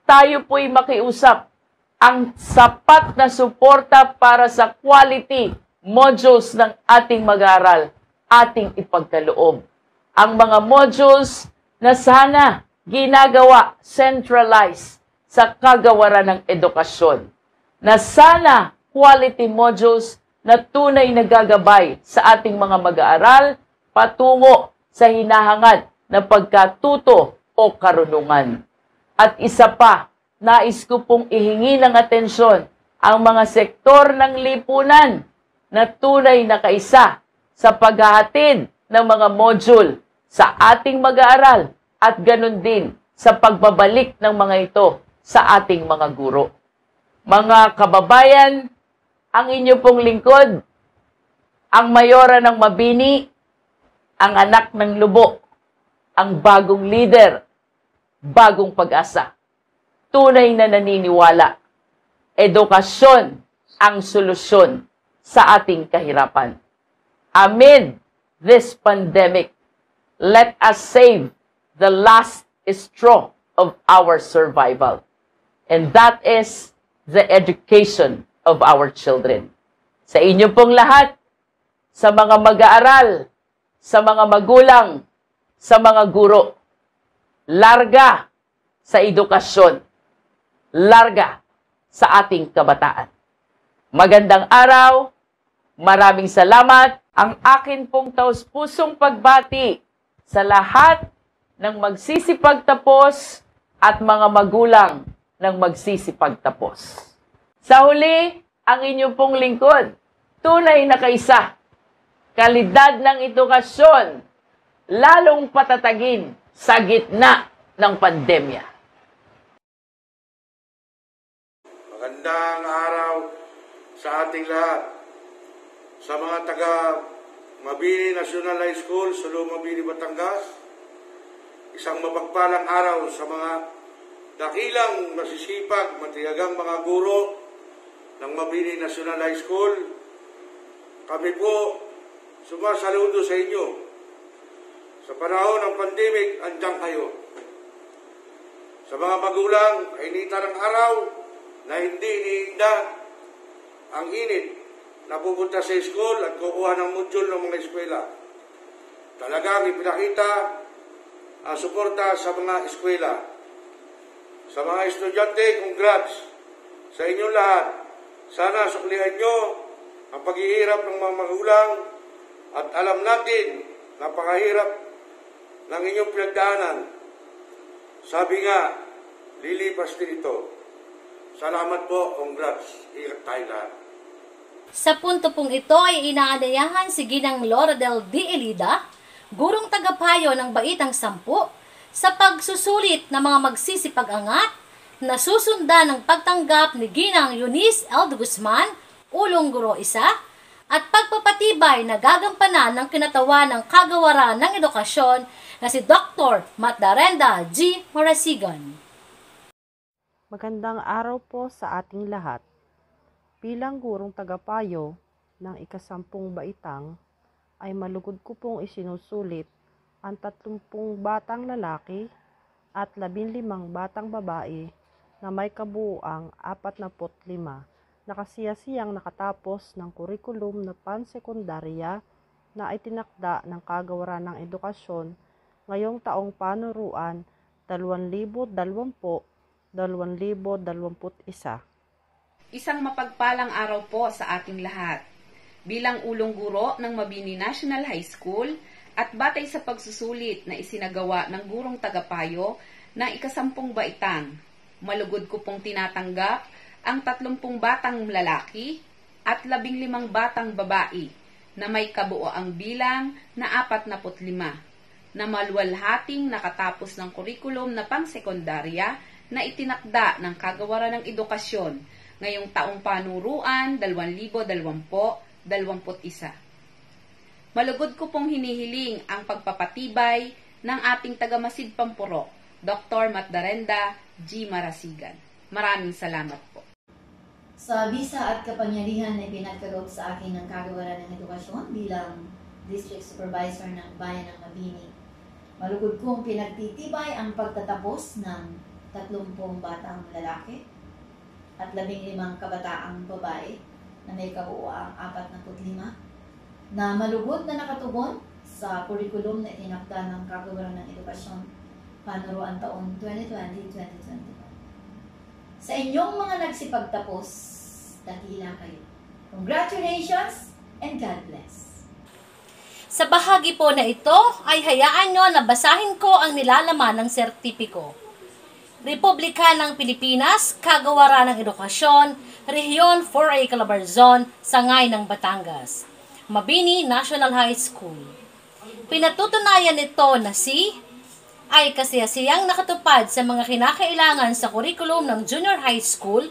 tayo po'y makiusap, ang sapat na suporta para sa quality modules ng ating mag-aaral, ating ipagkaloob. Ang mga modules na sana ginagawa centralized sa kagawaran ng edukasyon, na sana quality modules na tunay na gagabay sa ating mga mag-aaral patungo sa hinahangad na pagkatuto o karunungan. At isa pa, nais ko pong ihingi ng atensyon ang mga sektor ng lipunan na tunay na kaisa sa paghahatid ng mga module sa ating mag-aaral at ganun din sa pagbabalik ng mga ito sa ating mga guro. Mga kababayan, ang inyo pong lingkod, ang mayora ng Mabini, ang anak ng Lubo, ang bagong leader, bagong pag-asa. Tunay na naniniwala, edukasyon ang solusyon sa ating kahirapan. Amid this pandemic, let us save the last straw of our survival. And that is the education of our children. Sa inyo pong lahat, sa mga mag-aaral, sa mga magulang, sa mga guro, larga sa edukasyon, larga sa ating kabataan. Magandang araw, maraming salamat, Ang akin pong taus-pusong pagbati sa lahat ng magsisipagtapos at mga magulang ng magsisipagtapos. Sa huli, ang inyong pong lingkod, tunay na kaisa, kalidad ng edukasyon, lalong patatagin sa gitna ng pandemya. Magandang araw sa ating lahat. Sa mga taga Mabini National High School, Sulu, Mabini, Batangas, isang mapagpalang araw sa mga dakilang masisipag, matiyagang mga guro ng Mabini National High School. Kami po sumasaludo sa inyo. Sa panahon ng pandemic, andyan kayo. Sa mga magulang, ay inita ng araw na hindi iniinda ang init na pupunta sa school at kukuha ng module ng mga eskwela. Talagang ipinakita ang suporta sa mga eskwela. Sa mga estudyante, congrats sa inyong lahat. Sana suklihan nyo ang paghihirap ng mga magulang at alam natin napakahirap ng inyong pinagdaanan. Sabi nga, lilipas din ito. Salamat po, congrats. Ingat tayo lahat. Sa punto pong ito ay inaanyayahan si Ginang Loradel D. Elida, gurong tagapayo ng Baitang 10, sa pagsusulit ng mga magsisipag-angat na susundan ng pagtanggap ni Ginang Eunice L. de Guzman, ulong guro 1, at pagpapatibay na gagampanan ng kinatawan ng kagawaran ng edukasyon na si Dr. Matdarenda G. Marasigan. Magandang araw po sa ating lahat. Bilang gurong tagapayo ng ika-10 baitang, ay malugod ko pong isinusulit ang 30 batang lalaki at 15 batang babae na may kabuuang 45 na kasiyasiyang nakatapos ng kurikulum na pansekundarya na itinakda ng Kagawaran ng Edukasyon ngayong taong panuruan 2020-2021. Isang mapagpalang araw po sa ating lahat. Bilang ulong guro ng Mabini National High School at batay sa pagsusulit na isinagawa ng gurong tagapayo na ika-10 baitang, malugod ko pong tinatanggap ang 30 batang lalaki at 15 batang babae na may kabuoang bilang na 45 na maluwalhating nakatapos ng kurikulum na pangsekundarya na itinakda ng Kagawaran ng Edukasyon ngayong taong panuruan 2020-2021. Malugod ko pong hinihiling ang pagpapatibay ng ating tagamasid Pampurok, Dr. Matdarenda G. Marasigan. Maraming salamat po. Sa bisa at kapangyarihan na pinagkaloob sa akin ng Kagawaran ng Edukasyon bilang District Supervisor ng Bayan ng Mabini, malugod kong pinagtitibay ang pagtatapos ng 30 batang lalaki at 15 kabataang babae na may kabuuang 45 na malugod na nakatugon sa kurikulum na itinakda ng Kagawaran ng Edukasyon panuruan taon 2020-2021. Sa inyong mga nagsipagtapos, dakila kayo. Congratulations and God bless. Sa bahagi po na ito ay hayaan nyo na basahin ko ang nilalaman ng sertipiko. Republika ng Pilipinas, Kagawaran ng Edukasyon, Rehiyon 4A Calabarzon, Sangay ng Batangas, Mabini National High School. Pinatutunayan nito na si ay kasiyasiyang nakatupad sa mga kinakailangan sa kurikulum ng junior high school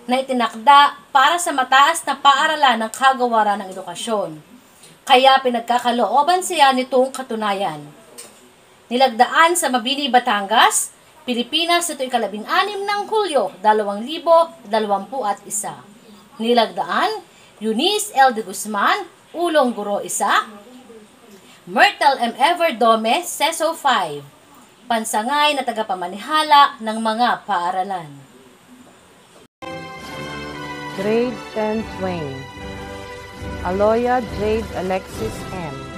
na itinakda para sa mataas na paaralan ng Kagawaran ng Edukasyon. Kaya pinagkakalooban siya nitong katunayan. Nilagdaan sa Mabini, Batangas, Pilipinas ito'y 16 ng Hulyo 2021. Nilagdaan, Eunice L. de Guzman, ulong guro 1, Myrtle M. Everdome, Seso 5, pansangay na tagapamanihala ng mga paaralan. Grade 10 Twain, Aloya Jade Alexis M.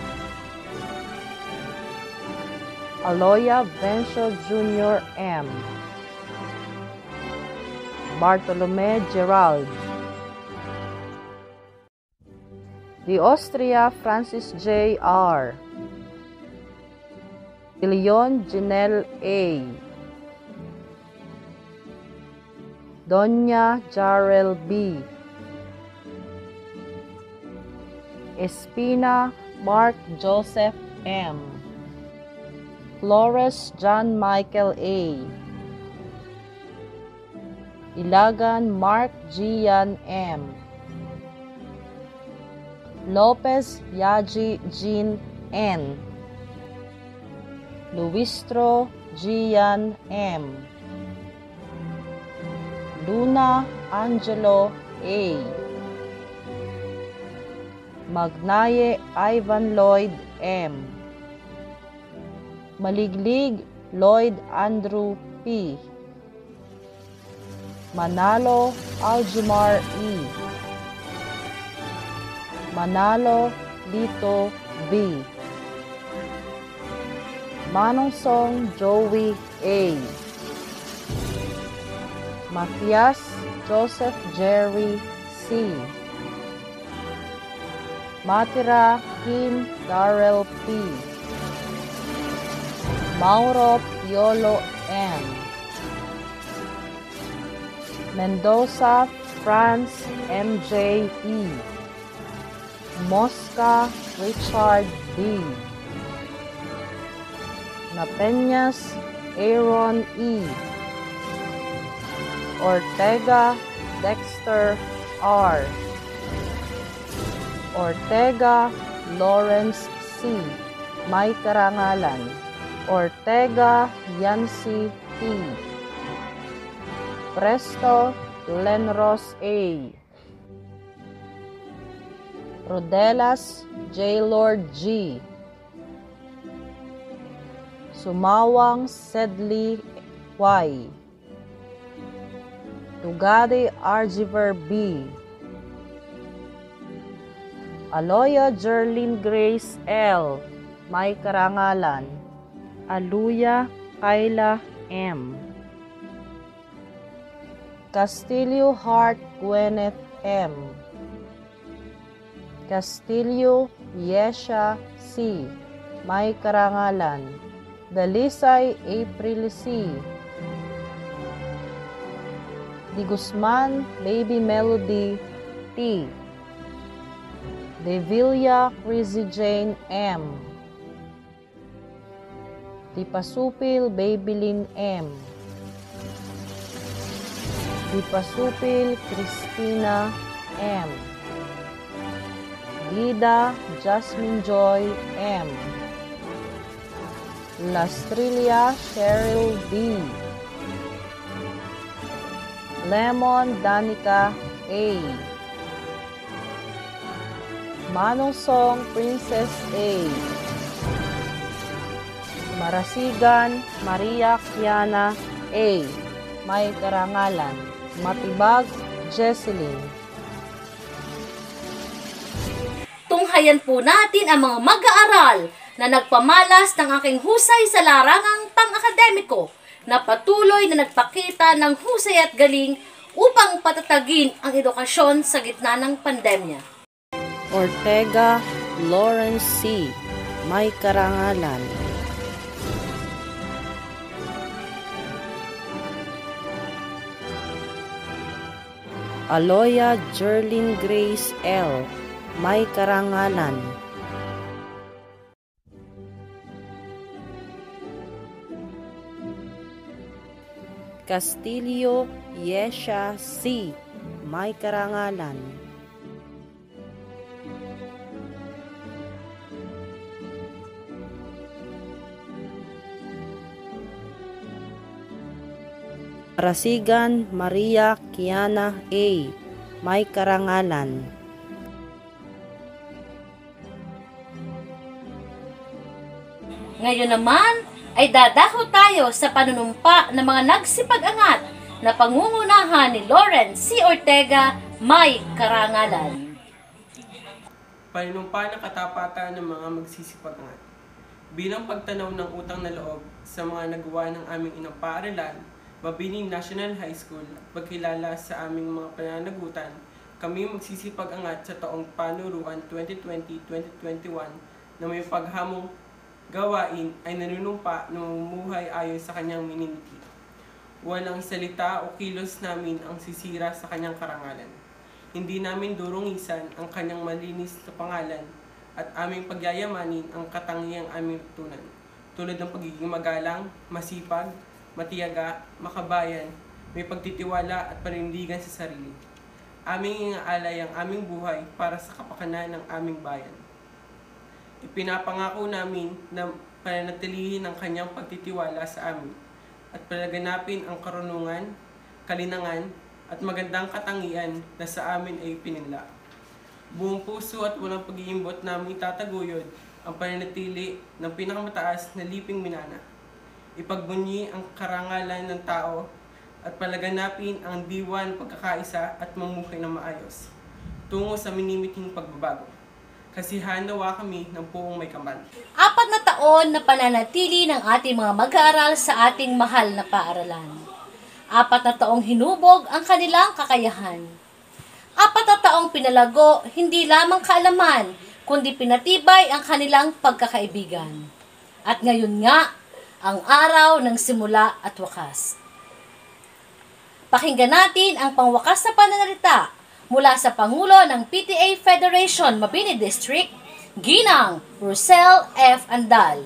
Aloya Vencio Jr. M. Bartolome Gerald. De Austria Francis J. R. De Leon Janelle A. Doña Jarel B. Espina Mark Joseph M. Flores John Michael A. Ilagan Mark Gian M. Lopez Yaji Jean N. Luistro Gian M. Luna Angelo A. Magnaye Ivan Lloyd M. Maliglig Lloyd Andrew P. Manalo Aljumar E. Manalo Lito B. Manongsong Joey A. Matias Joseph Jerry C. Matira Kim Darrell P. Mauro Piolo N. Mendoza Franz MJ E. Mosca Richard B. Napeñas Aaron E. Ortega Dexter R. Ortega Lawrence C. May karangalan. Ortega Yancy T. Presto Lenros A. Rodelas J. Lord G. Sumawang Sedley Y. Tugade Argiver B. Aloya Jerlyn Grace L. May karangalan. Aluya Kayla M. Castillo Hart Gwyneth M. Castillo Yesha C. May karangalan. Dalisay April C. Di Guzman Baby Melody T. De Villa Crazy Jane M. Di Pasupil Babylin M. Di Pasupil Christina M. Gida Jasmine Joy M. Lastrilia Cheryl B. Lemon Danica A. Manong Princess A. Marasigan Maria Kiana A. May karangalan. Matibag Jesseline. Tunghayan po natin ang mga mag-aaral na nagpamalas ng aking husay sa larangang pang-akademiko na patuloy na nagpakita ng husay at galing upang patatagin ang edukasyon sa gitna ng pandemya. Ortega Lawrence C. May karangalan. Aloya Jerlyn Grace L. May karangalan. Castillo Yesha C. May karangalan. Rasigan Maria Kiana A. May karangalan. Ngayon naman ay dadako tayo sa panunumpa ng mga nagsipag-angat na pangungunahan ni Lawrence C. Ortega. May karangalan. Panunumpa ng katapatan ng mga magsisipag-angat. Bilang pagtanaw ng utang na loob sa mga nagawa ng aming inang paaralan, Mabini National High School, pagkilala sa aming mga pananagutan, kami magsisipag-angat sa taong panuruan 2020-2021 na may paghamong gawain ay nanunumpa na mamumuhay ayon sa kanyang minimiti. Walang salita o kilos namin ang sisira sa kanyang karangalan. Hindi namin durungisan ang kanyang malinis na pangalan at aming pagyayamanin ang katangiang aming tunan, tulad ng pagiging magalang, masipag, matiyaga, makabayan, may pagtitiwala at panindigan sa sarili. Aming inaalay ang aming buhay para sa kapakanan ng aming bayan. Ipinapangako namin na pananatilihin ang kanyang pagtitiwala sa amin at palaganapin ang karunungan, kalinangan at magandang katangian na sa amin ay pininla. Buong puso at walang pag-iimbot namin itataguyod ang pananatili ng pinakamataas na liping minana. Ipagbunyi ang karangalan ng tao at palaganapin ang diwan pagkakaisa at mamuhay na maayos tungo sa minimiting pagbabago. Kasihan nawa kami ng buong may kamay. 4 na taon na pananatili ng ating mga mag-aaral sa ating mahal na paaralan. 4 na taong hinubog ang kanilang kakayahan. 4 na taong pinalago hindi lamang kaalaman, kundi pinatibay ang kanilang pagkakaibigan. At ngayon nga, ang araw ng simula at wakas. Pakinggan natin ang pangwakas na pananalita mula sa Pangulo ng PTA Federation Mabini District, Ginang Rosel F. Andal.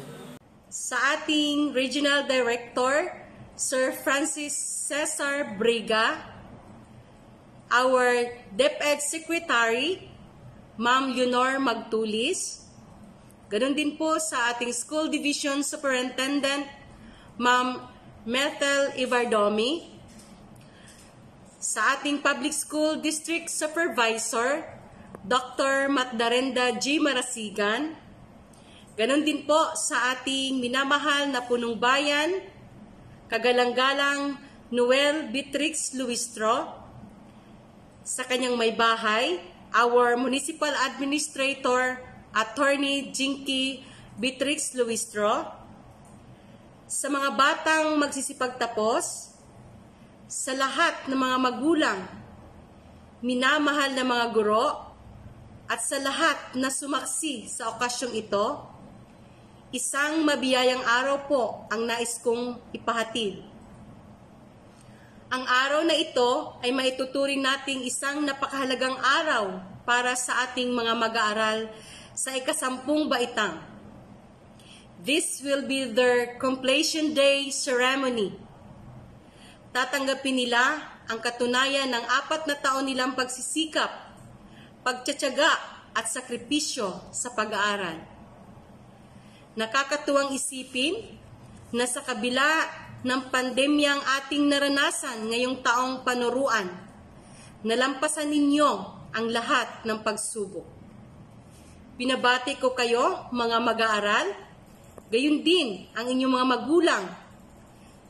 Sa ating Regional Director, Sir Francis Cesar Briga, our DepEd Secretary, Ma'am Leonor Magtulis, ganoon din po sa ating School Division Superintendent, Ma'am Methel Ivardomi, sa ating Public School District Supervisor, Dr. Matdarenda G. Marasigan, ganon din po sa ating minamahal na punong bayan, kagalang-galang Noel Beatrix Luistro, sa kanyang may bahay, our Municipal Administrator, Attorney Jinky Beatrix Luistro, sa mga batang magsisipagtapos, sa lahat ng mga magulang, minamahal na mga guro, at sa lahat na sumaksi sa okasyong ito, isang mabiyayang araw po ang nais kong ipahatid. Ang araw na ito ay maituturing nating isang napakahalagang araw para sa ating mga mag-aaral sa ika-10 baitang. This will be their completion day ceremony. Tatanggapin nila ang katunayan ng 4 na taon nilang pagsisikap, pagtsatsaga at sakripisyo sa pag-aaral. Nakakatuwang isipin na sa kabila ng pandemyang ating naranasan ngayong taong panuruan, nalampasan ninyo ang lahat ng pagsubok. Binabati ko kayo, mga mag-aaral, gayon din ang inyong mga magulang,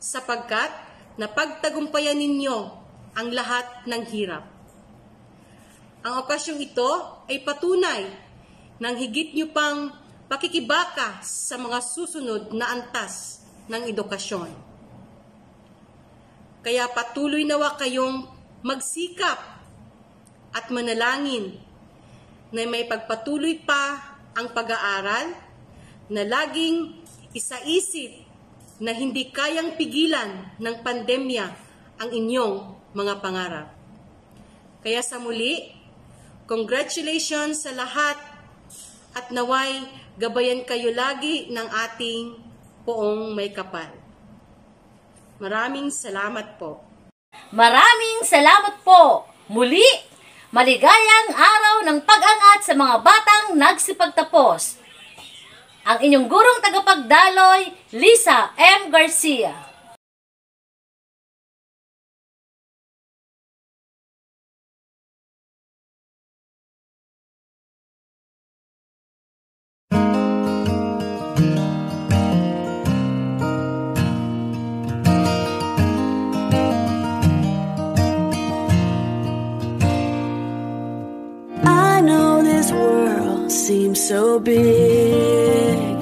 sapagkat napagtagumpayan ninyo ang lahat ng hirap. Ang okasyong ito ay patunay ng higit nyo pang pakikibaka sa mga susunod na antas ng edukasyon. Kaya patuloy nawa kayong magsikap at manalangin na may pagpatuloy pa ang pag-aaral na laging isaisip na hindi kayang pigilan ng pandemya ang inyong mga pangarap. Kaya sa muli, congratulations sa lahat at naway gabayan kayo lagi ng ating poong may kapal. Maraming salamat po. Maraming salamat po. Muli, maligayang araw ng pag-angat sa mga batang nagsipagtapos. Ang inyong gurong tagapagdaloy, Lisa M. Garcia. I know this world seems so big,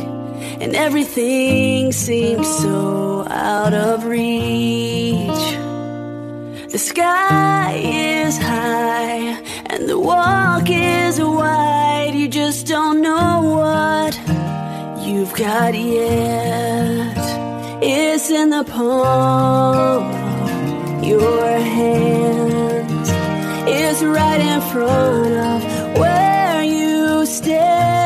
and everything seems so out of reach. The The sky is high and the walk is wide. You just don't know what you've got yet. It's in the palm of your hand. It's right in front of where you stand.